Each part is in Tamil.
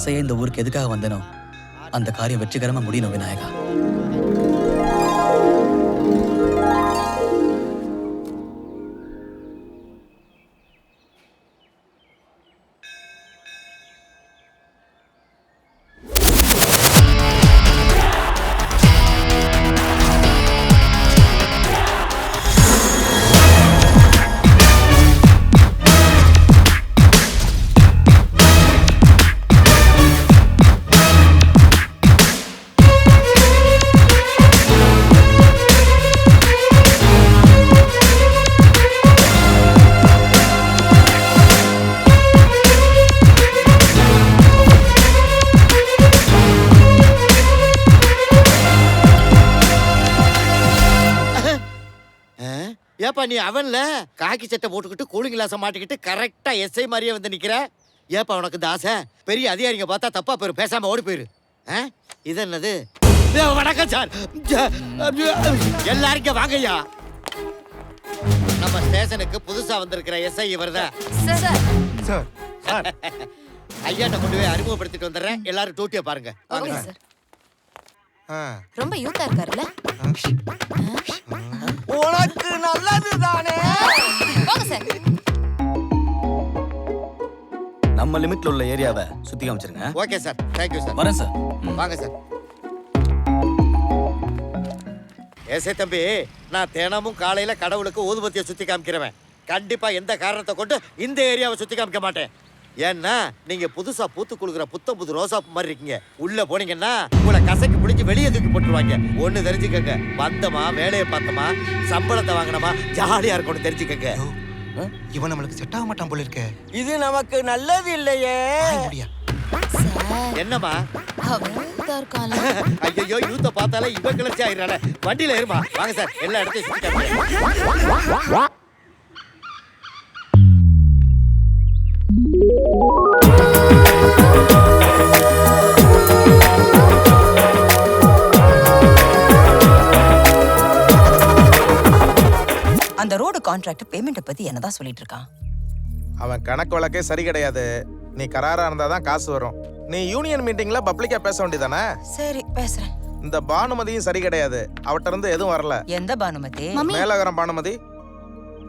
எஸ்ஐ இந்த ஊருக்கு எதுக்காக வந்தனோ அந்த காரியம் வெற்றிகரமா முடியணும் விநாயகா. ஏப்பா நீ அவன்ல காக்கி சட்டை போட்டுக்கிட்டு கூலிங் கிளாஸை மாட்டிக்கிட்டு கரெக்டா எஸ்ஐ மாதிரியே வந்து நிக்கிற. ஏப்பா உனக்கு இந்த ஆசை? பெரிய அதிகாரிங்க பார்த்தா தப்பா போயிரு, பேசாம ஓடி போயிரு. இது என்னது? வணக்கம் சார், எல்லாரும் வாங்கய்யா. நம்ம ஸ்டேஷனுக்கு புதுசா வந்திருக்கிற எஸ்ஐ இவர்தான். ஐயாட்ட கொண்டு போய் அறிமுகப்படுத்திட்டு வந்துடுறேன். எல்லாரும் டூட்டியை பாருங்க. ரொம்ப யூத்தா இருக்காருல்ல? உனக்கு நல்லது தானே. வாங்க சார். நம்ம லிமிட்ல உள்ள ஏரியாவை சுத்தி காமிச்சிருங்க. Okay sir, thank you sir. வரேன் சார். வாங்க சார். ஏசே தம்பி, நான் தினமும் காலையில கடவுளுக்கு ஊதுபத்தியை சுத்தி காமிக்கிறவன். கண்டிப்பா எந்த காரணத்தை கொண்டு இந்த ஏரியாவை சுத்தி காமிக்க மாட்டேன். ஏன்னா நீங்க புதுசா பூத்து குளுக்குற புத்தம் புது ரோசாப்பு மாதிரி இருக்கீங்க. உள்ள போனீங்கன்னா உங்களை கசக்கி பிடிச்சி வெளியே தூக்கி போட்டுருவாங்க. ஒண்ணு தெரிஞ்சுக்கங்க, வந்தமா வேலையை பார்த்தமா சம்பளத்தை வாங்கினமா ஜாலியா இருக்கணும் தெரிஞ்சுக்கங்க. இவன் நம்மளுக்கு செட் ஆக மாட்டான் போல இருக்க. இது நமக்கு நல்லது இல்லையே. என்னமா இருக்கான்ல? ஐயோ, யூத்த பார்த்தாலே இவன் கிளர்ச்சி ஆயிடுறானே. வண்டியில ஏறுமா. வாங்க சார், எல்லா இடத்தையும் சுத்தி காமிக்கிறேன். அந்த ரோடு கான்ட்ராக்ட் பேமெண்ட்டை பத்தி என்னதான் சொல்லிட்டு இருக்கான்? அவன் கணக்கு வழக்கே சரி கிடையாது. நீ கராரா இருந்தாதான் காசு வரும். நீ யூனியன் மீட்டிங்ல பப்ளிக்கா பேச வேண்டியதானே? சரி பேசுறேன். இந்த பானுமதியும் சரி கிடையாது. அவட்ட இருந்து எதுவும் வரல. எந்த பானுமதி? மேலகரம் பானுமதி.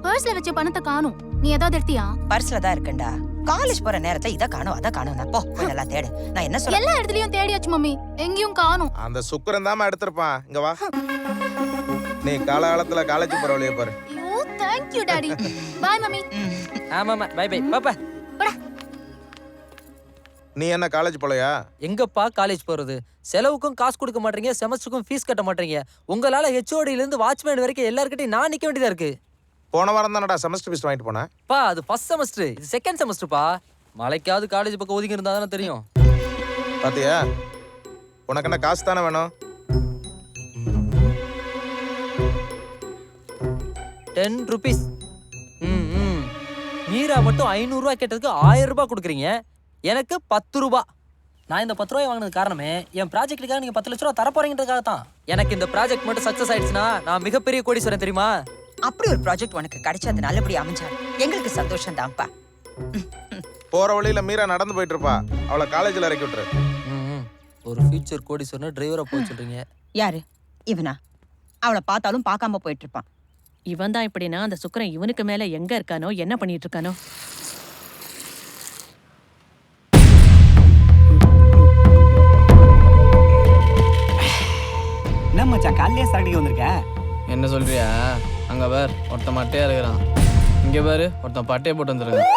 பர்ஸ்ல வச்ச பணத்தை காணோம். நீ ஏதாவது எடுத்தியா? பர்ஸ்ல தான் இருக்கேன்டா. காலேஜ் போற நேரத்துல இத காணோம் அத காணோம். போ போய் நல்லா தேடு. நான் என்ன சொல்றேன்? எல்லா இடத்துலயும் தேடியாச்சு மம்மி, எங்கேயும் காணோம். அந்த சுக்கிரன் தாமா எடுத்திருப்பான். இங்க வா. நீ காலகாலத்துல காலேஜ் போற வழியை பாரு. Oh thank you daddy. Bye mummy. ஆமாமா பை பை பாப்பா. நீ என்ன காலேஜ் போலையா? எங்கப்பா காலேஜ் போறது? செலவுக்கும் காசு கொடுக்க மாட்டீங்க, செமஸ்டருக்கும் ஃபீஸ் கட்ட மாட்டீங்க. உங்களால ஹெச்ஓடில இருந்து வாட்ச்மேன் வரைக்கும் எல்லார்கிட்டயும் நான் நிக்க வேண்டியதா இருக்கு. போன வாரம் தானடா செமஸ்டர் ஃபீஸ் வாங்கிட்டு போனேன். பா அது ஃபர்ஸ்ட் செமஸ்டர், இது செகண்ட் செமஸ்டர்ப்பா. மலைக்காவது காலேஜ் பக்கம் ஒதுங்கி இருந்தா தானே தெரியும். பாத்தியா, உனக்கு என்ன காசு தானே வேணும்? 10 rupees. மீரா மட்டும் 500 ரூபாய் கேட்டதுக்கு 1000 ரூபாய் கொடுக்குறீங்க, எனக்கு 10 ரூபாய். நான் இந்த 10 ரூபாய் வாங்கினது காரணமே என் ப்ராஜெக்ட்டுக்காக நீங்க 10 லட்ச ரூபா தர போறீங்கிறதுக்காக தான். எனக்கு இந்த ப்ராஜெக்ட் மட்டும் சக்சஸ் ஆயிடுச்சுன்னா நான் மிகப்பெரிய கோடீஸ்வரன் தெரியுமா? அப்படி ஒரு ப்ராஜெக்ட் உனக்கு கிடைச்சது நல்லபடியா அமைஞ்சா எங்களுக்கு சந்தோஷம் தான்ப்பா. போற வழியில மீரா நடந்து போயிட்டு இருப்பா. அவளை காலேஜ்ல இறக்கி விட்டுரு. ஒரு ஃபியூச்சர் கோடீஸ்வரன் டிரைவரா போய் சொல்றீங்க. யாரு இவனா? அவளை பார்த்தாலும் பார்க்காம போயிட்டு இருப்பான். இவன் தான் இப்படின்னா அந்த சுக்கிரன் இவனுக்கு மேல எங்க இருக்கானோ என்ன பண்ணிட்டு இருக்கானோ. என்ன மச்சான் காலையிலே சரடிக்கு வந்திருக்க? என்ன சொல்றியா? அங்க பார், ஒருத்தன் மட்டையா இருக்கிறான். இங்க பாரு, ஒருத்தன் பட்டையை போட்டு வந்துருக்கான்.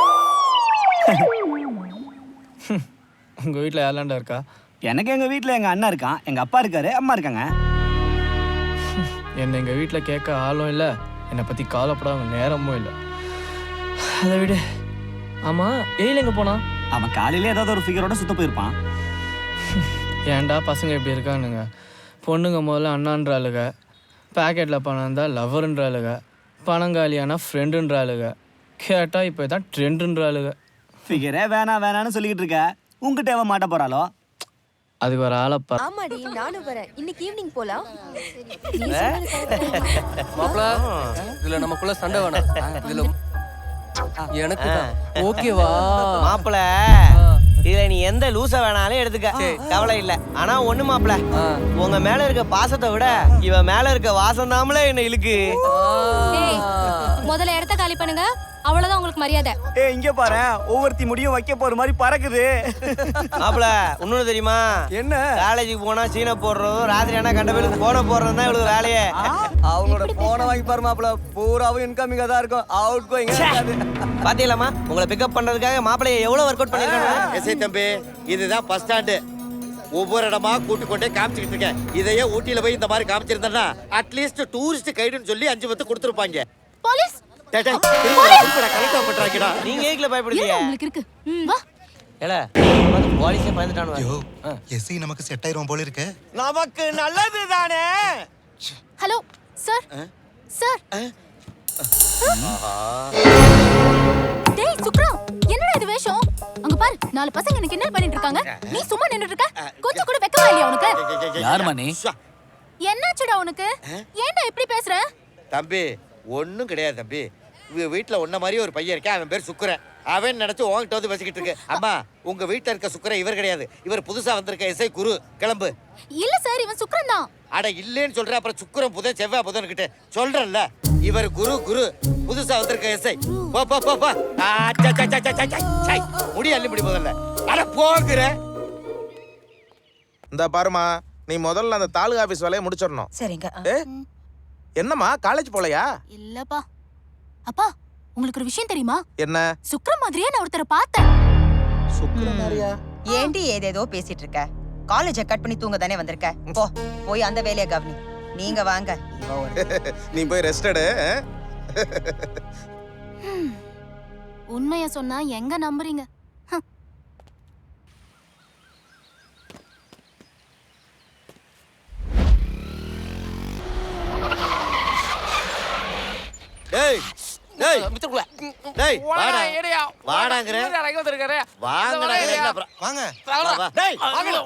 உங்க வீட்டுல யாராண்டா இருக்கா? எனக்கு எங்க வீட்டுல எங்க அண்ணா இருக்கான், எங்க அப்பா இருக்காரு, அம்மா இருக்காங்க. என்ன எங்க வீட்டுல கேட்க ஆளும் இல்ல, என்னை பத்தி கவலைப்பட நேரமும் இல்லை. அதை விட ஆமா, எயில எங்க போனா? அவன் காலையில ஏதாவது ஒரு ஃபிகரோட சுத்த போயிருப்பான். ஏன்டா பசங்க இப்படி இருக்கானுங்க? பொண்ணுங்க முதல்ல அண்ணான்றாளுங்க, பேக்கெட்டில் பணம் இருந்தால் லவ்வருன்றாளுங்க, பணங்காலியானா ஃப்ரெண்டுன்றாளுங்க, கேட்டால் இப்போ தான் ட்ரெண்டுன்றாளுங்க. ஃபிகரே வேணான்னு சொல்லிக்கிட்டு இருக்க, உங்ககிட்ட எவன் மாட்ட போறாளோ? அதுக்கு ஒரு ஆளப்பா. ஆமாடி, நானும் வரேன். இன்னைக்கு ஈவினிங் போலாம். மாப்ள, இதுல நமக்குள்ள சண்டை வேணாம். இதுல எனக்கு ஓகேவா? மாப்பிள இதுல நீ எந்த லூச வேணாலும் எடுத்துக்க கவலை இல்ல. ஆனா ஒண்ணு மாப்ள, உங்க மேல இருக்க பாசத்தை விட இவ மேல இருக்க வாசம் தாமல என்ன இழுக்கு. முதல்ல இடத்த காலி பண்ணுங்க, அவ்வளவுதான் உங்களுக்கு மரியாதை. ஏய் இங்க பாரு, ஒவ்வொருத்தி முடியும் வைக்க போற மாதிரி பறக்குது. மாப்ள இன்னொன்னு தெரியுமா? என்ன? காலேஜுக்கு போனா சீனை போடுறதும் ராத்திரி ஆனா கண்ட பேருக்கு போன போடுறதும் தான் இவளுக்கு வேலையே. அவங்களோட போனை வாங்கி பாரு மாப்ள, பூராவும் இன்கமிங்கா தான் இருக்கும், அவுட் கோயிங் இருக்காது. பாத்தீங்களாமா உங்களை பிக்கப் பண்றதுக்காக மாப்பிளைய எவ்வளவு ஒர்க் அவுட் பண்ணிருக்காங்க. எஸ்ஐ தம்பி, இதுதான் பஸ் ஸ்டாண்டு. ஒவ்வொரு இடமா கூட்டு கொண்டே காமிச்சுக்கிட்டு இருக்கேன். இதையே ஊட்டியில போய் இந்த மாதிரி காமிச்சிருந்தா அட்லீஸ்ட் டூரிஸ்ட் கைடுன்னு சொல்லி 5 பத்து கொடுத்துருப்பாங்க. போலீஸ் கலெக்டா பண்றாங்கடா. நீங்க ஏக்ல பயப்படுறீங்க. உங்களுக்கு இருக்கு. வா. ஏல போலீஸே பயந்துட்டானுவா. ஐயோ எஸ்ஐ நமக்கு செட் ஆயிரும் போல இருக்கு. நமக்கு நல்லது தானே. Hello sir. சார். டேய் சுக்ரா, என்னடா இது வேஷம்? அங்க பாரு, 4 பசங்க என்ன கிண்டல் பண்ணிட்டு இருக்காங்க. நீ சும்மா நின்னுட்டு இருக்க. கொஞ்சம் கூட வெக்கமா இல்லையா உனக்கு? யாரும்மா நீ? என்னாச்சுடா உனக்கு? ஏன்டா இப்படி பேசுற? தம்பி ஒன்றும் கிடையாது தம்பி. வீட்டில் ஒன்ன மாதிரி ஒரு பையன் இருக்கேன், அவன் பேர் சுக்கரன். அவன் நினைச்சு உங்ககிட்ட வந்து வச்சுக்கிட்டு இருக்கு. அம்மா, உங்க வீட்டில் இருக்க சுக்கரன் இவர் கிடையாது, இவர் புதுசா வந்திருக்க எஸ்ஐ குரு. கிளம்பு. இல்ல சார், இவன் சுக்ரன் தான். அட இல்லேன்னு சொல்றேன், அப்புறம் சுக்கரன் புதன் செவ்வாய் புதன் கிட்ட சொல்றேன்ல. இவர் குரு குரு புதுசா வந்திருக்க எஸ்ஐ. போ போ போ போ. முடி அள்ளி முடி முதல்ல. அட போகிற. இந்த பாருமா, நீ முதல்ல அந்த தாலுகா ஆபீஸ் வேலையை முடிச்சிடணும். சரிங்க. என்னம்மா காலேஜ் போலையா? இல்லப்பா. அப்பா, உங்களுக்கு ஒரு விஷயம் தெரியுமா? என்ன? சுக்ரன் மாதிரியே நான் ஒருத்தரை பார்த்தேன். சுக்ரன் மாதிரியா? ஏண்டி ஏதேதோ பேசிட்டு இருக்க? காலேஜை கட் பண்ணி தூங்க தானே வந்திருக்க. போய் அந்த வேலையை கவனி. நீங்க வாங்க. நீ போய் ரெஸ்ட் எடு. உண்மைய சொன்னா எங்க நம்புறீங்க? டேய் டேய் டேய் வாடா வாடாங்கற. வாங்கடா என்ன அப்புறம் வாங்க. டேய்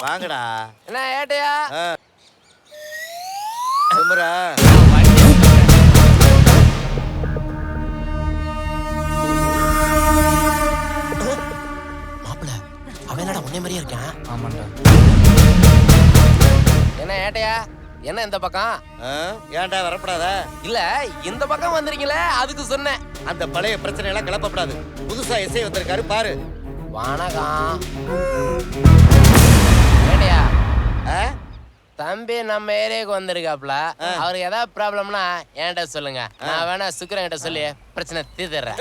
வாங்கடா. என்ன ஏட்டையா? சுமரா. மாப்பிள அவன் என்னடா உன்னை மாதிரியே இருக்கான். ஆமாண்டா. என்ன ஏட்டையா? என்ன இந்த பக்கம்? ஏன்டா வரப்படாத? இல்ல இந்த பக்கம் வந்திருக்கீங்களே அதுக்கு சொன்னேன். அந்த பழைய பிரச்சனை எல்லாம் கிளப்பப்படாது. புதுசா எஸ்ஐ வந்திருக்காரு பாரு. வணக்கம் ஏட்டையா. தம்பி நம்ம ஏரியாவுக்கு வந்திருக்காப்ல. அவருக்கு ஏதாவது ப்ராப்ளம்னா என்கிட்ட சொல்லுங்க, நான் வேணா சுக்கரன் கிட்ட சொல்லி பிரச்சனை தீர்த்துறேன்.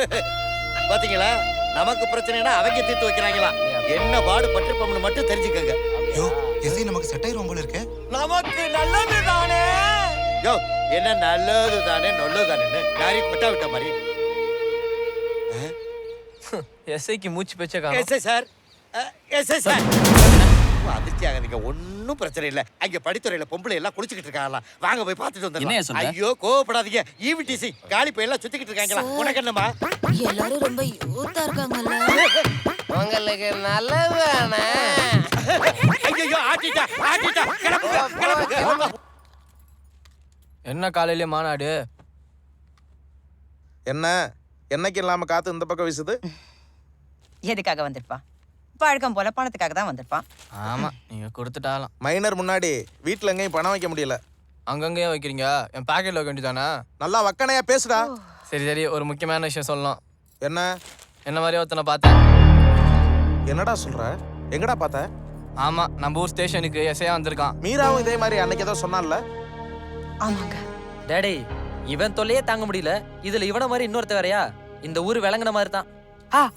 பாத்தீங்களா, நமக்கு பிரச்சனைனா அவங்க தீர்த்து வைக்கிறாங்களா? என்ன பாடு பட்டிருப்போம்னு மட்டும் தெரிஞ்சுக்கங்க. ஐயோ எஸ்ஐ நமக்கு செட் ஆயிரும் போல இருக்கு. நமக்கு நல்லது தானே. யோ என்ன நல்லது தானே நல்லது தானே நாரி கொட்டா விட்ட மாதிரி. எஸ்ஐக்கு மூச்சு பேச்ச காணோம். SI sir, SI sir. அதிர்ச்சி ஆகாதீங்க, ஒன்னும் பிரச்சனை இல்லை. அங்க படித்துறையில பொம்பளை எல்லாம் குளிச்சுக்கிட்டு இருக்காங்களா, வாங்க போய் பார்த்துட்டு வந்துடலாம். ஐயோ கோவப்படாதீங்க, ஈவிடிசி காலி போய் எல்லாம் சுத்திக்கிட்டு இருக்காங்களா. உனக்கு என்னமா? எல்லாரும் ரொம்ப யூத்தா இருக்காங்கல்ல. உங்களுக்கு நல்லதானே. ஐயோ ஆட்டிட்டா ஆட்டிட்டா. கிளம்புங்க. என்ன காலையிலே மாநாடு? என்ன என்னைக்கு இல்லாம காத்து இந்த பக்கம் வீசுது? எதுக்காக வந்திருப்பான்? பழக்கம் போல பணத்துக்காக தான் வந்திருப்பான். ஆமா, நீங்க கொடுத்துட்டாலாம். மைனர் முன்னாடி வீட்டுல எங்கேயும் பணம் வைக்க முடியல. அங்கங்கேயே வைக்கிறீங்க, என் பாக்கெட்ல வைக்க வேண்டியதானே? நல்லா வக்கனையா பேசுடா. சரி சரி, ஒரு முக்கியமான விஷயம் சொல்லணும். என்ன? என்ன மாதிரி ஒருத்தனை பார்த்தேன். என்னடா சொல்ற? எங்கடா பார்த்த? ஆமா, நம்ம ஊர் ஸ்டேஷனுக்கு எஸ்ஐயா வந்திருக்கான். மீராவும் இதே மாதிரி அன்னைக்கு ஏதோ சொன்னான்ல. ஆமாங்க. டேடி, இவன் தொல்லையே தாங்க முடியல, இதுல இவன மாதிரி இன்னொருத்த வேறயா? இந்த ஊர் விளங்குன மாதிரி தான்.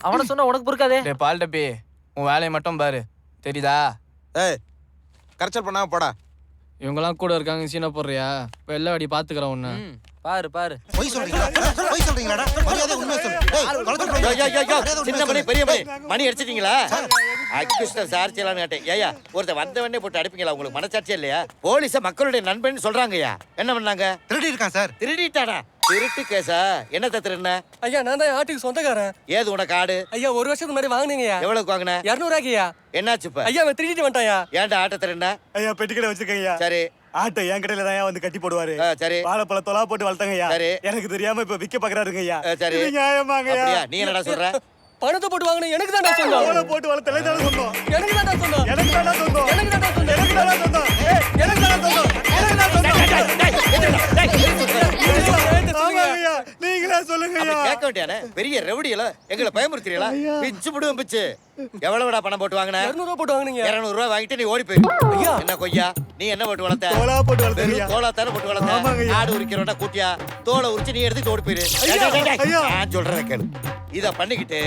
அவனை சொன்னா உனக்கு பொறுக்காதே. டேய் பால் டப்பி, உன் வேலையை மட்டும் பாரு, தெரியுதா? ஏய் கரைச்சல் பண்ணாம போடா. இவங்கெல்லாம் கூட இருக்காங்க, சீனை போடுறியா? வெள்ள அடி பாத்துக்கிறேன் ஒண்ணு. பாரு பாரு. போய் சொல்றீங்களா? போய் சொல்றீங்களாடா? மரியாதை உண்மை சொல்லு. டேய் சின்ன மணி பெரிய மணி மணி அடிச்சிட்டீங்களா? அக்யூஸ்டர் சார்ஜிலான்னு கேட்டேன். ஏயா ஒருத்தர் வந்தவனே போட்டு அடிப்பீங்களா? உங்களுக்கு மனசாட்சியே இல்லையா? போலீஸ மக்களுடைய நண்பன் சொல்றாங்கய்யா. என்ன பண்ணாங்க? திருடி இருக்கான் சார். திருடிட்டானா? திருட்டு கேஸா? என்னத்த திருடுன? ஐயா நான் தான் ஆட்டுக்கு சொந்தக்காரன். ஏது உனக்கு ஆடு? ஐயா 1 வருஷத்துக்கு முன்னாடி வாங்குனீங்கய்யா. எவ்வளவுக்கு வாங்கின? 200 ரூபாய்க்குயா. என்னாச்சு இப்ப? ஐயா அவன் திருடிட்டு வந்துட்டாயா. ஏன்டா ஆட்ட திருடுன? ஐயா பெட்டிக்கடை வச்சிருக்கீங்க. சரி. ஆட்டை என் கடையில தான் வந்து கட்டி போடுவாரு. சரி. வாழைப்பழ தொலா போட்டு வளர்த்தாங்கய்யா. சரி. எனக்கு தெரியாம இப்ப விக்க பாக்குறாருங்கய்யா. சரி. நியாயமாங்கய்யா. அப்படியா? நீ என்னடா சொல்ற? பணத்தை போட்டு வாங்கின எனக்கு தான்டா சொந்தம். போட்டு வளர்த்தல தான் சொந்தம். எனக்கு தான்டா சொந்தம். எனக்கு தான்டா சொந்தம். எனக்கு தான்டா சொந்தம். எனக்கு தான்டா சொந்தம். எனக்கு தான்டா சொந்தம். எனக்கு தான்டா சொந்தம். ஆமாங்கய்யா, நீங்களே சொல்லுங்கய்யா. கேட்க வேண்டியானே பெரிய ரெவடியல எங்களை பயமுறுத்துறீங்களா? பிச்சு விடுவோம் பிச்சு. எவ்வளவுடா பணம் போட்டு வாங்கின? 200 ரூபா போட்டு வாங்குனீங்க. 200 ரூபாய் வாங்கிட்டு நீ ஓடி போயிரு. என்ன கொய்யா நீ என்ன போட்டு வளர்த்த? தோலா போட்டு வளர்த்தீங்க. வெறும் தோலா தானே போட்டு வளர்த்த? ஆமாங்கய்யா. ஆடு உரிக்கிறோட கூட்டியா தோலை உரிச்சு நீ எடுத்துட்டு ஓடி போயிரு. ஐயா. நான் சொல்றத கேளு. இத பண்ணிக்கிட்டு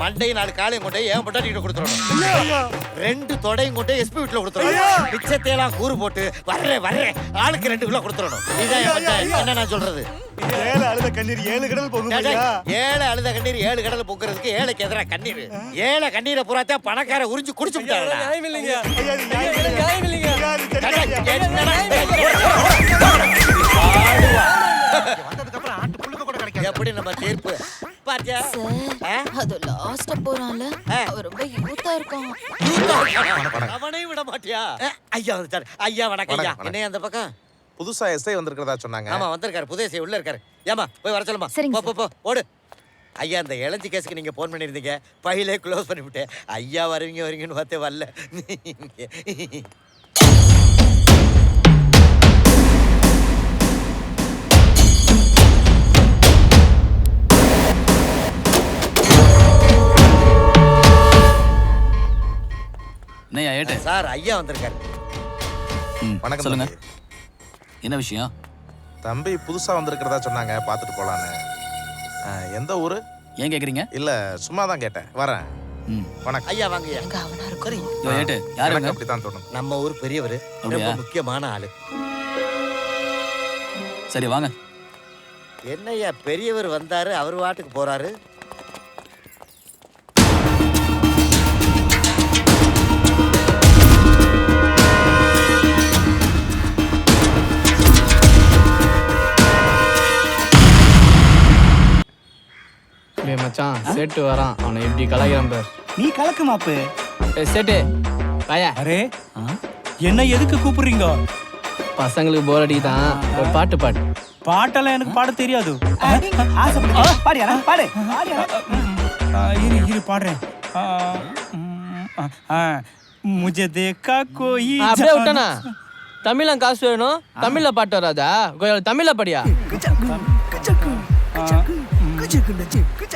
மண்டையும் 4 காலையும் கொண்டு ஏன் பொட்டாட்டிகிட்ட கொடுத்துடணும். ஐயா. 2 தொடையும் கொண்டு எஸ்பி வீட்டுல கொடுத்துடணும். மிச்சத்தையெல்லாம் கூறு போட்டு வர்றேன் ஆளுக்கு 2 கிலோ கொடுத்துடணும். இதான் என் பஞ்சாயத்து. என்ன நான் சொல்றது? ஏழு அழுத கண்ணீர் 7 கடல் போகும் ஐயா. 7 அழுத கண்ணீர் 7 கடல் பொங்குறதுக்கு 7க்கு எதிராக கண்ணீர். 7 கண்ணீரை பூராத்தா பணக்கார உறிஞ்சு குடிச்சு விட்டாங்க. நியாயம் இல்லைங்க. ஐயா, இது நியாயம் இல்லையா? நியாயம் இல்லைங்க. ஐயா, இது சரியா? வந்ததுக்கு அப்புறம் ஆட்டு புல்லுக்கு கூட கிடைக்காது. எப்படி நம்ம தீர்ப்பு பாத்தியா? அது லாஸ்டா போறான்ல அவன் ரொம்ப யூத்தா இருக்கான். அவனை விட மாட்டியா? ஐயா வந்துட்டாரு. ஐயா வணக்கம் ஐயா. என்ன அந்த பக்கம்? புதுசா எஸ்ஐ வந்திருக்கிறதா சொன்னாங்க. ஆமா வந்திருக்காரு. புதேசி உள்ள இருக்காரு. ஏமா போய் வர சொல்லுமா. சரிங்க போ போ ஓடு. ஐயா அந்த இளஞ்சி கேஸுக்கு நீங்க போன் பண்ணிருந்தீங்க. பையிலே க்ளோஸ் பண்ணிவிட்டேன். ஐயா வருவீங்கன்னு பார்த்தே வரல. என்னையா ஏட்டு? சார் ஐயா வந்திருக்காரு. வணக்கம் சொல்லுங்க. தம்பி. என்ன விஷயம்? தம்பி புதுசா வந்திருக்கிறதா சொன்னாங்க, பார்த்துட்டு போலான்னு. எந்த ஊரு? ஏன் கேக்குறீங்க? இல்ல சும்மா தான் கேட்டேன். வரேன். வணக்கம். ஐயா வாங்க ஐயா. அவனா இருக்காரு. யோ ஏட்டு யாருங்க? எனக்கு அப்படித்தான் தோணும். நம்ம ஊர் பெரியவர். ரொம்ப அப்படியா? முக்கியமான ஆளு. சரி வாங்க. என்னய்யா பெரியவர் வந்தாரு அவர் வாட்டுக்கு போறாரு. டேய் மச்சான், சேட்டு வரான். அவனை எப்படி கலாய்க்கிறான் பார். நீ கலக்கு மாப்பு. சேட்டு வாயா. அரே என்ன எதுக்கு கூப்பிடுறீங்க? பசங்களுக்கு போர் அடிக்குதான், ஒரு பாட்டு பாடு. பாட்டெல்லாம் எனக்கு பாட தெரியாது. பாடியாரா பாடு. இரு பாடுறேன். முझे देखा कोई. அப்படியே விட்டானா? தமிழ்ல காசு வேணும், தமிழ்ல பாட்டு வராதா? தமிழ்ல படியா.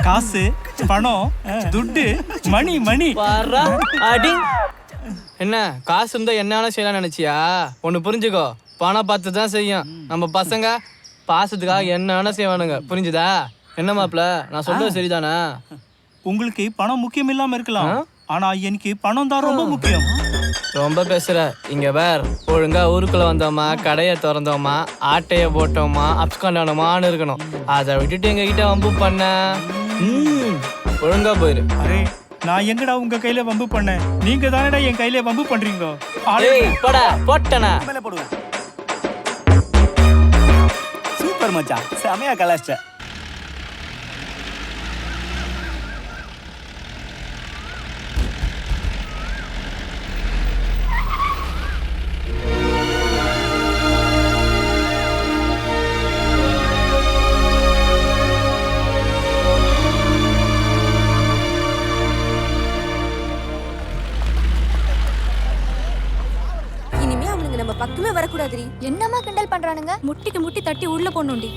காசு பணம் துட்டு மணி மணி பாரா அடி. என்ன காசு இருந்தா என்ன செய்யலாம் நினைச்சியா? ஒண்ணு புரிஞ்சுக்கோ, பணம் பார்த்து தான் செய்யும். நம்ம பசங்க பாசத்துக்காக என்ன செய்வானுங்க, புரிஞ்சுதா? என்ன மாப்பிள்ள, நான் சொல்றது சரிதானே? உங்களுக்கு பணம் முக்கியம் இல்லாம இருக்கலாம், ஆனா எனக்கு பணம் தான் ரொம்ப முக்கியம். ரொம்ப பேசுற. இங்க வேற ஒழுங்கா ஊருக்குள்ள வந்தோமா, கடையை திறந்தோமா, ஆட்டைய போட்டோமா, அப்ஸ்காண்டானோமான்னு இருக்கணும். அதை விட்டுட்டு எங்க கிட்ட வம்பு பண்ண ஒழுங்கா போயிரு. அரே நான் எங்கடா உங்க கையில வம்பு பண்ணேன்? நீங்க தானடா என் கையில வம்பு பண்றீங்க. போட்டனா போடுவேன். சூப்பர் மச்சான், செமையா கலாச்ச. பக்கமே வரக்கூடாதுரி. என்னம்மா கிண்டல் பண்றானுங்க? முட்டிக்கு முட்டி தட்டி உள்ள போணும்டி.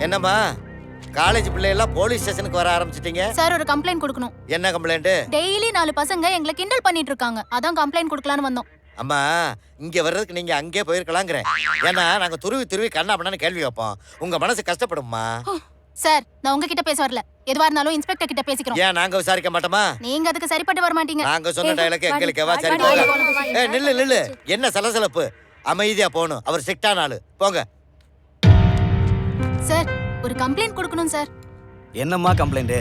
என்னம்மா காலேஜ் பிள்ளையெல்லாம் போலீஸ் ஸ்டேஷனுக்கு வர ஆரம்பிச்சிட்டீங்க? சார் ஒரு கம்ப்ளைண்ட் கொடுக்கணும். என்ன கம்ப்ளைண்ட்? டெய்லி 4 பசங்க எங்களை கிண்டல் பண்ணிட்டு இருக்காங்க. அதான் கம்ப்ளைண்ட் கொடுக்கலான்னு வந்தோம். அம்மா இங்க வர்றதுக்கு நீங்க அங்கே போயிருக்கலாங்கிறேன். ஏன்னா நாங்க துருவி கண்ணா பண்ணான்னு கேள்வி வைப்போம். உங்க மனசு கஷ்டப்படுமா? சார் நான் உங்ககிட்ட பேச வரல. எதுவா இருந்தாலும் இன்ஸ்பெக்டர் கிட்ட பேசிக்கிறோம். ஏன் நாங்க விசாரிக்க மாட்டோமா? நீங்க அதுக்கு சரிப்பட்டு வர மாட்டீங்க. நாங்க சொன்ன டயலாக் எங்களுக்கு எவா சரி போகல. ஏய் நில்லு. என்ன சலசலப்பு? அமைதியா போணும். அவர் ஸ்ட்ரிக்டான ஆளு. போங்க. சார் ஒரு கம்ப்ளைண்ட் கொடுக்கணும் சார். என்னம்மா கம்ப்ளைண்ட்?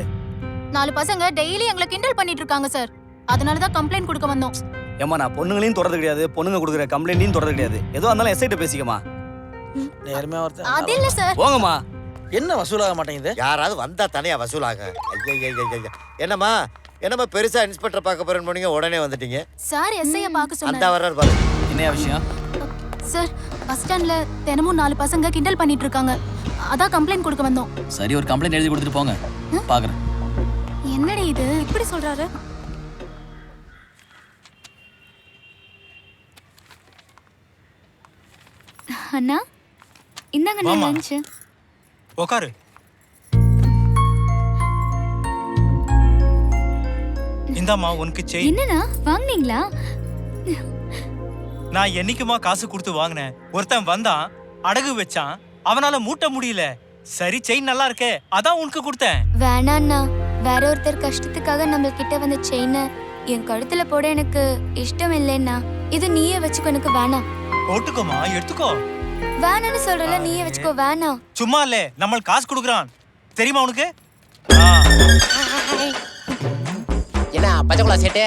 4 பசங்க டெய்லி எங்களை கிண்டல் பண்ணிட்டு இருக்காங்க சார். அதனால தான் கம்ப்ளைண்ட் கொடுக்க வந்தோம். ஏம்மா நான் பொண்ணுங்களையும் தொடர்றது கிடையாது, பொண்ணுங்க கொடுக்குற கம்ப்ளைண்ட்டையும் தொடர்றது கிடையாது. எதுவா இருந்தாலும் எஸ்ஐட்ட பேசிக்கமா. நேர்மையா ஒருத்தன். அது இல்ல சார். போங்கம்மா. என்ன வசூலாக மாட்டேங்குது? யாராவது வந்தா தனியா வசூலாக. ஐயா என்னம்மா பெருசா இன்ஸ்பெக்டர் பார்க்க போறேன்னு போனீங்க, உடனே வந்துட்டீங்க. சார் எஸ்ஐய பார்க்க அந்த சொன்னாரு. வர்றாரு பாரு. என்ன விஷயம்? சார் பஸ் ஸ்டாண்ட்ல தினமும் 4 பசங்க கிண்டல் பண்ணிட்டு இருக்காங்க. அதான் கம்ப்ளைண்ட் கொடுக்க வந்தோம். சரி ஒரு கம்ப்ளைண்ட் எழுதி கொடுத்துட்டு போங்க, பாக்குறேன். என்னடி இது இப்படி சொல்றாரு? அண்ணா இந்தாங்க லஞ்ச். உக்காரு. இந்தாம்மா உனக்கு செயின். என்னண்ணா வாங்குனீங்களா? நான் என்னைக்குமா காசு கொடுத்து வாங்கினேன். ஒருத்தன் வந்தான், அடகு வச்சான், அவனால மூட்ட முடியல. சரி செயின் நல்லா இருக்கே, அதான் உனக்கு கொடுத்தேன். வேணாண்ணா, வேற ஒருத்தர் கஷ்டத்துக்காக நம்ம கிட்ட வந்த செயினை என் கழுத்துல போட எனக்கு இஷ்டம் இல்லைன்னா இது நீயே வச்சுக்கோ, எனக்கு வேணாம். போட்டுக்கோமா, எடுத்துக்கோ. வேணான்னு சொல்றல, நீயே வச்சுக்கோ. வேணாம். சும்மா இல்ல, நம்ம காசு கொடுக்குறான் தெரியுமா உனக்கு? என்ன பச்சைக்குளா சேட்டு,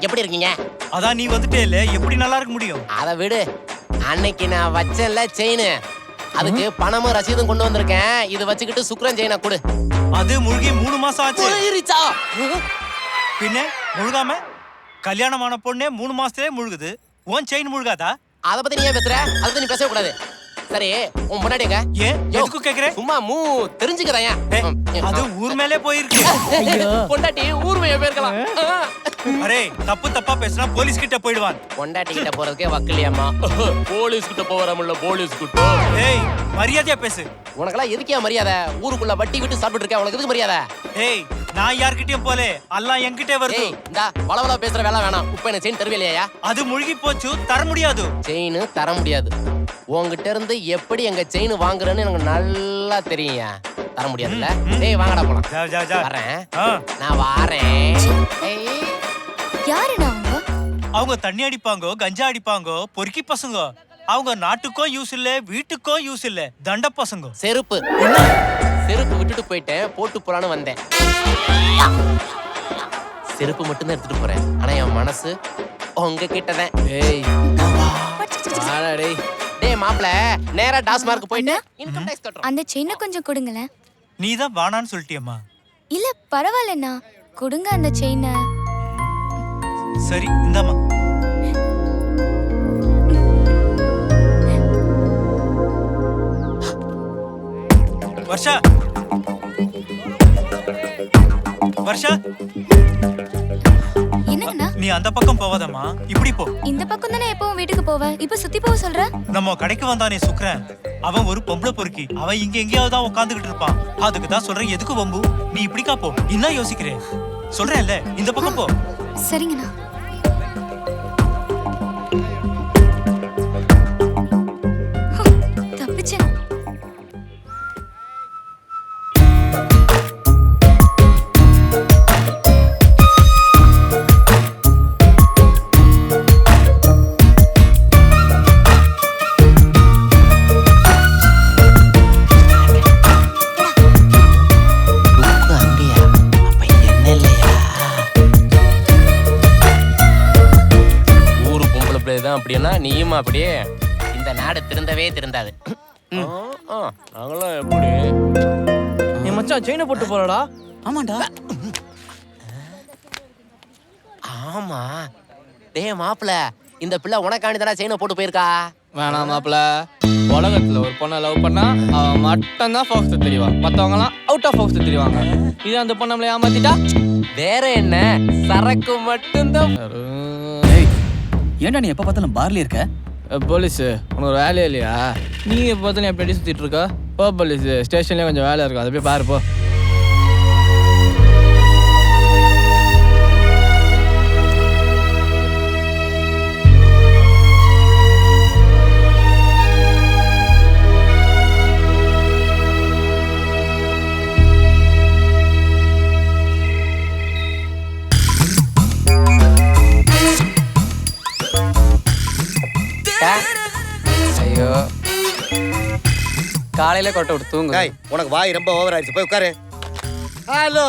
எப்படி இருக்கீங்க? அதான் நீ வந்துட்டே இல்ல, எப்படி நல்லா இருக்க முடியும்? அதை விடு. அன்னைக்கு நான் வச்சேன்ல செயின், அதுக்கு பணமும் ரசீதும் கொண்டு வந்திருக்கேன். இது வச்சுக்கிட்டு சுக்ரன் செயினை கொடு. அது முழுகி 3 மாசம் ஆச்சு. முழுகிருச்சா? பின்ன முழுகாம கல்யாணமான பொண்ணே 3 மாசத்துலயே முழுகுது. உன் செயின் முழுகாதா? அத பத்தி நீ ஏன் பேசுற? அத பத்தி நீ பேசவே கூடாது. சரி, உன் முன்னாடிங்க. ஏன் எதுக்கு கேக்குற? சும்மா தெரிஞ்சுக்கறேன். அது ஊர் மேலே போயிருக்கு. பொண்டாட்டி ஊர் மேலே போயிருக்கலாம். அரே, தப்பு தப்பா பேசினா போலீஸ் கிட்ட போயிடுவான். பொண்டாட்டி கிட்ட போறதுக்கே வக்கலியாமா, போலீஸ் கிட்ட போறோம்ல, போலீஸ் கிட்ட. ஏய், மரியாதையா பேசு. உனக்கெல்லாம் எதுக்கியா மரியாதை? ஊருக்குள்ள வட்டி விட்டு சாப்பிட்டு இருக்க, உனக்கு எதுக்கு மரியாதை? ஏய், நான் யார்கிட்டயும் போல, எல்லாம் என்கிட்டே வருது. இந்த வளவள பேசுற வேலை வேணாம். இப்ப என்ன செயின் தருவில்லையா? அது முழுகி போச்சு, தர முடியாது. செயின் தர முடியாது. உங்ககிட்ட இருந்து எப்படி எங்க செயின் வாங்குறேன்னு எனக்கு நல்லா தெரியும். தர முடியாதுல்ல? டேய் வாங்கடா போலாம். ஜா ஜா ஜா. வரேன், நான் வாரேன். யாருடா அவங்க? அவங்க தண்ணி அடிப்பாங்க, கஞ்சா அடிப்பாங்க, பொறுக்கி பசங்க. அவங்க நாட்டுக்கும் யூஸ் இல்ல, வீட்டுக்கும் யூஸ் இல்ல, தண்ட பசங்க. செருப்பு செருப்பு விட்டுட்டு போயிட்டேன், போட்டு போறான்னு வந்தேன். செருப்பு மட்டும் தான் எடுத்துட்டு போறேன், ஆனா என் மனசு உங்க கிட்டதான். டேய் மாப்ள, நேரா டாஸ்மார்க் போயிட்டு இன்கம் டாக்ஸ் கட்டறோம். அந்த செயினை கொஞ்சம் கொடுங்களேன். நீ தான் வானான்னு சொல்லிட்டியம்மா. இல்ல பரவாயில்லண்ணா, கொடுங்க அந்த செயினை. சரி, இந்தாம்மா. வர்ஷா, வர்ஷா, என்னங்கண்ணா? நீ அந்த பக்கம் போவாதம்மா, இப்படி போ. இந்த பக்கம் தானே எப்பவும் வீட்டுக்கு போவ, இப்ப சுத்தி போக சொல்ற? நம்ம கடைக்கு வந்தானே சுக்ரன், அவன் ஒரு பொம்பளை பொறுக்கி. அவன் இங்க எங்கேயாவது தான் உட்காந்துக்கிட்டு இருப்பான். அதுக்கு தான் சொல்றேன், எதுக்கு வம்பு? நீ இப்படிக்கா போ. என்ன யோசிக்கிறேன்? சொல்றேன்ல, இந்த பக்கம் போ. சரிங்கண்ணா. தப்பிச்சேன். அப்படின்னா நீயும் அப்படியே. இந்த நாடு திருந்தவே திருந்தாது. நாங்களாம் எப்படி? என் மச்சான் செயினை போட்டு போறடா. ஆமாண்டா. ஆமா. டேய் மாப்ள, இந்த பிள்ளை உனக்காண்டி தானே செயினை போட்டு போயிருக்கா? வேணாம் மாப்ள, உலகத்துல ஒரு பொண்ணை லவ் பண்ணா அவன் மட்டும் தான் ஃபோக்கஸ் தெரியவான், மத்தவங்க எல்லாம் அவுட் ஆஃப் ஃபோக்கஸ் தெரியவாங்க. இது அந்த பொண்ணை நம்மள ஏமாத்திட்டா வேற என்ன, சரக்கு மட்டும்தான். ஏன்டா நீ எப்ப பார்த்தாலும் பார்லி இருக்க? போலீஸ், உனக்கு ஒரு வேலையே இல்லையா? நீ எப்போ பார்த்தாலும் எப்படி சுத்திட்டு இருக்க? போ போலீஸ், ஸ்டேஷன்லயே கொஞ்சம் வேலை இருக்கும், அதை போய் பாரு போ. ஐயோ, காலையில கொட்ட விட்டு தூங்கு. டேய், உனக்கு வாய் ரொம்ப ஓவர் ஆயிடுச்சு, போய் உட்காரு. Hello,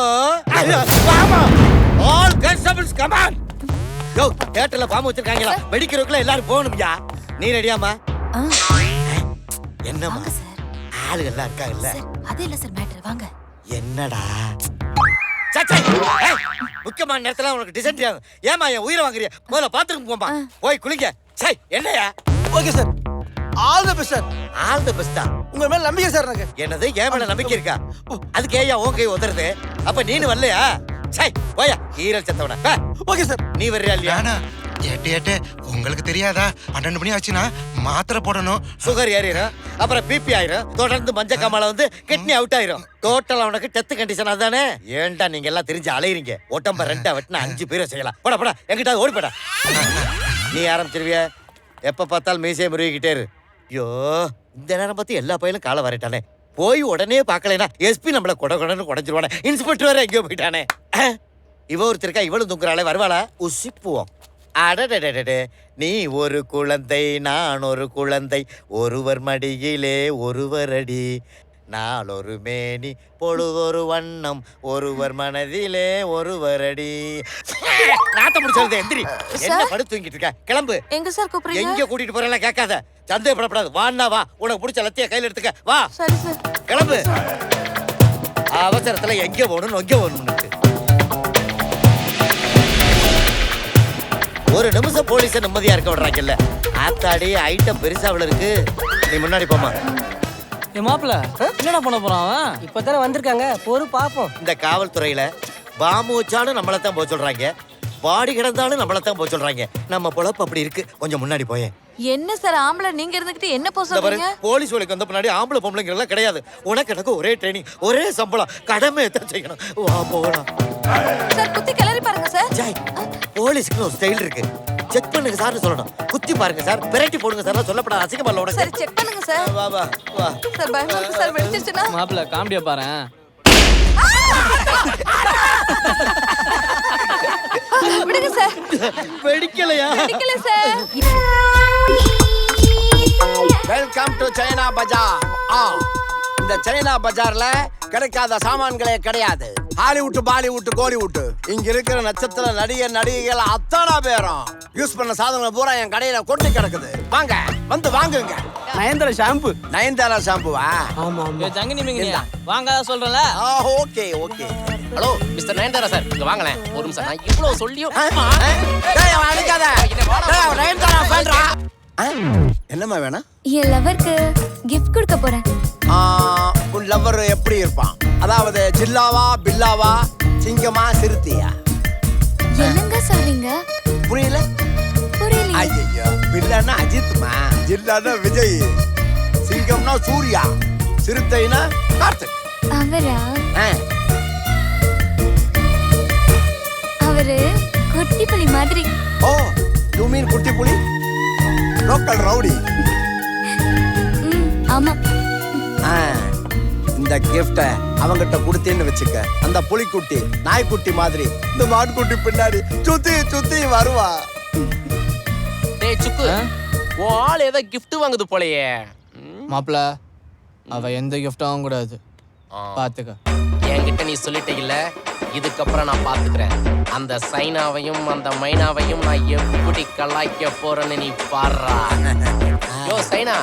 Bama, all constables come on. Yo, தியேட்டர்ல பாம்பு வச்சிருக்காங்களா? வெடிக்கிறதுக்குள்ள எல்லாரும் போகணும்யா. நீ ரெடியாமா? என்னம்மா ஆளுகள்லாம் இருக்காங்கல்ல? அது இல்ல சார் மேட்டர், வாங்க. என்னடா முக்கியமான நேரத்துல உனக்கு டிசென்ட்ரி ஆகும். ஏமா என் உயிரை வாங்குறிய? முதல்ல பாத்ரூம் போம்பா, போய் குளிங்க. சை, என்னையா? Okay sir, all the best sir. All the பெஸ்டா? உங்க மேல நம்பிக்கை சார் எனக்கு. என்னது, ஏன் மேல நம்பிக்கை இருக்கா? அதுக்கு ஏயா உன் கை உதறது? அப்ப நீனு வரலையா? சை போயா ஈரல் செத்தவன. Okay sir. நீ வர்றியா இல்லையா? வேணா ஏட்டு உங்களுக்கு தெரியாதா 12 மணி ஆச்சுன்னா மாத்திரை போடணும். சுகர் ஏறிடும், அப்புறம் பிபி ஆயிரும், தொடர்ந்து மஞ்ச காமால வந்து கிட்னி அவுட் ஆயிரும். டோட்டல் அவனுக்கு டெத் கண்டிஷன் அதானே. ஏன்டா நீங்க எல்லாம் தெரிஞ்சு அலையறீங்க? ஒட்டம்ப 2 வெட்டினா 5 பேரை செய்யலாம். போடா போடா எங்கிட்ட ஓடி போடா. நீ ஆரம்பிச்சிருவிய? எப்ப பார்த்தாலும் மீசையை முருகிக்கிட்டே இரு. ஐயோ இந்த நேரம் பார்த்து எல்லா பையலும் காலை வரட்டானே. போய் உடனே பார்க்கலைன்னா எஸ்பி நம்மள கொடன்னு குடைஞ்சிருவானே. இன்ஸ்பெக்டர் வேற எங்கேயோ போயிட்டானே. இவ ஒருத்தருக்கா இவளும் தூங்குறாளே, வருவாளா? உசிப்புவோம். அடடடடே, நீ ஒரு குழந்தை நான் ஒரு குழந்தை, ஒருவர் மடியிலே ஒருவர் அடி, நாளொரு மேனி பொழுதொரு வண்ணம், ஒருவர் மனதிலே ஒருவர் அடி. நாத்த முடிச்சது எந்திரி. என்ன படுத்து தூங்கிட்டு இருக்க? கிளம்பு. எங்க சார் கூப்பிடுறீங்க? எங்க கூட்டிட்டு போறேன் கேட்காத, சந்தேகப்படக்கூடாது. வான்னா வா, உனக்கு பிடிச்ச லத்திய கையில எடுத்துக்க வா. சரி சார். கிளம்பு. அவசரத்துல எங்க போகணும் எங்க போகணும். ஒரு நிமிஷம் போலீஸ நிம்மதியா இருக்க விடுறாங்கல்ல. ஆத்தாடி ஐட்டம் பெருசாவில் இருக்கு. நீ முன்னாடி போமா. ஏ மாப்பிள்ள என்னடா பண்ண போறான் அவன்? இப்பதானே வந்திருக்காங்க, பொறு பாப்போம். இந்த காவல்துறையில பாம்பு வச்சாலும் நம்மளை தான் போக சொல்றாங்க, பாடி கிடந்தாலும் நம்மளை தான் போக சொல்றாங்க. நம்ம பொழப்பு அப்படி இருக்கு. கொஞ்சம் முன்னாடி போயேன். என்ன சார் ஆம்பளை நீங்க இருந்துகிட்டு என்ன போக சொல்றீங்க? போலீஸ் வேலைக்கு வந்த பின்னாடி ஆம்பளை பொம்பளைங்கிறதெல்லாம் கிடையாது. உனக்கு எனக்கு ஒரே ட்ரைனிங், ஒரே சம்பளம், கடமை எத்தனை செய்யணும். வா போகலாம். சார் குத்தி கிளறி பாருங்க சார். ஜாய், போலீஸ்க்கு ஒரு ஸ்டைல் இருக்கு. செக் பண்ணுங்க சார்னு சொல்லணும். குத்தி பாருங்க சார், பிரட்டி போடுங்க சார் சொல்லப்படாது. அசிங்கமல்ல உனக்கு. சரி செக் பண்ணுங்க சார். வா வா வா. சார் பயமா இருக்கு சார், வெடிச்சிருச்சுனா? மாப்பிள்ள காமெடியா பாறேன். விடுங்க சார். வெடிக்கலையா? வெடிக்கல sir. Welcome to China Bazaar. இந்த சைனா பஜார்ல கிடைக்காத சாமான்களே கிடையாது. ஹாலிவுட், பாலிவுட், கோலிவுட், இங்க இருக்கிற நட்சத்திர நடிகர் நடிகைகள் அத்தனை பேரும் யூஸ் பண்ண சாதனங்கள் பூரா என் கடையில கொட்டி கிடக்குது. வாங்க வந்து வாங்குங்க. நயன்தாரா ஷாம்பு. நயன்தாரா ஷாம்புவா? ஆமா ஆமா. ஜங்கனி மிங்கனியா வாங்க சொல்றல. Okay okay. Hello mister Nayanthara sir, இங்க வாங்களேன் ஒரு நிமிஷம். நான் இவ்வளவு சொல்லியும் டேய் அவன் அடிக்காத. டேய் அவன் நயன்தாரா ஃபேன்டா. என்னம்மா வேணும்? என் லவருக்கு gift கொடுக்க போறேன். உன் லவர் எப்படி இருப்பான்? அதாவது ஜில்லாவா, பில்லாவா, சிங்கமா, சிறுத்தையா? என்னங்க சொல்றீங்க? புரியல? புரியல. ஐயோ, பில்லானா அஜித்மா, ஜில்லானா விஜய், சிங்கம்னா சூர்யா, சிறுத்தைனா கார்த்திக். அவரா? அவரு குட்டி புலி மாதிரி. ஓ, யூ மீன் குட்டி புலி? Local rowdy. ஆமா. இந்த கிஃப்ட அவங்கிட்ட கொடுத்தேன்னு வச்சுக்க, அந்த புலிக்குட்டி நாய்க்குட்டி மாதிரி இந்த மான்குட்டி பின்னாடி சுத்தி சுத்தி வருவா. டேய் சுக்கு, உன் ஆள் ஏதோ gift வாங்குது போலயே. மாப்பிள்ள அவ எந்த கிஃப்டும் வாங்க கூடாது, பாத்துக்க. என்கிட்ட நீ சொல்லிட்ட இல்ல, இதுக்கப்புறம் நான் பாத்துக்கிறேன். அந்த சைனாவையும் அந்த மைனாவையும் நான் எப்படி கலாய்க்க போறேன்னு நீ பாடுறா. யோ சைனா,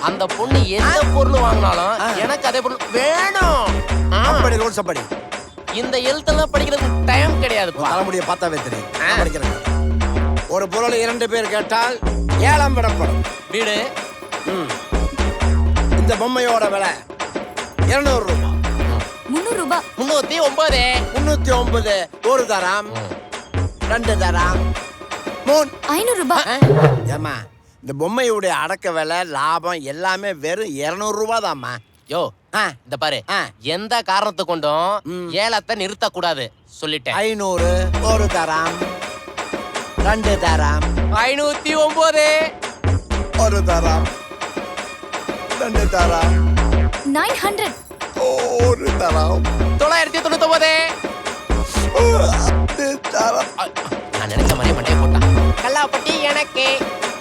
அந்த பொண்ணு எந்த பொருள் வாங்கினாலும் எனக்கு அதே பொருள் வேணும். அப்படி ரூல்ஸ் அப்படி. இந்த எழுத்தெல்லாம் படிக்கிறதுக்கு டைம் கிடையாது. தலைமுடியை பார்த்தாவே தெரியும் படிக்கிறேன். ஒரு பொருள் 2 பேர் கேட்டால் ஏலம் விடப்படும். வீடு இந்த பொம்மையோட விலை 200 ரூபாய். 300 ரூபாய். 309. 309. ஒரு தரம், 2 தரம், 3. 500 ரூபாய். ஏமா இந்த பொம்மையுடைய அடக்க விலை, லாபம் எல்லாமே வெறும் 200 ரூபாய் தான்மா. யோ இந்த பாரு, எந்த காரணத்தை கொண்டும் ஏலத்தை நிறுத்த கூடாது சொல்லிட்டேன். 500. ஒரு தரம், 2 தரம், 509. ஒரு தரம், 2 தரம், 900. ஒரு தரம், 999. தரம். நான் நினைச்ச மாதிரியே மண்டையை போட்டான். கல்லாப்பட்டி எனக்கு.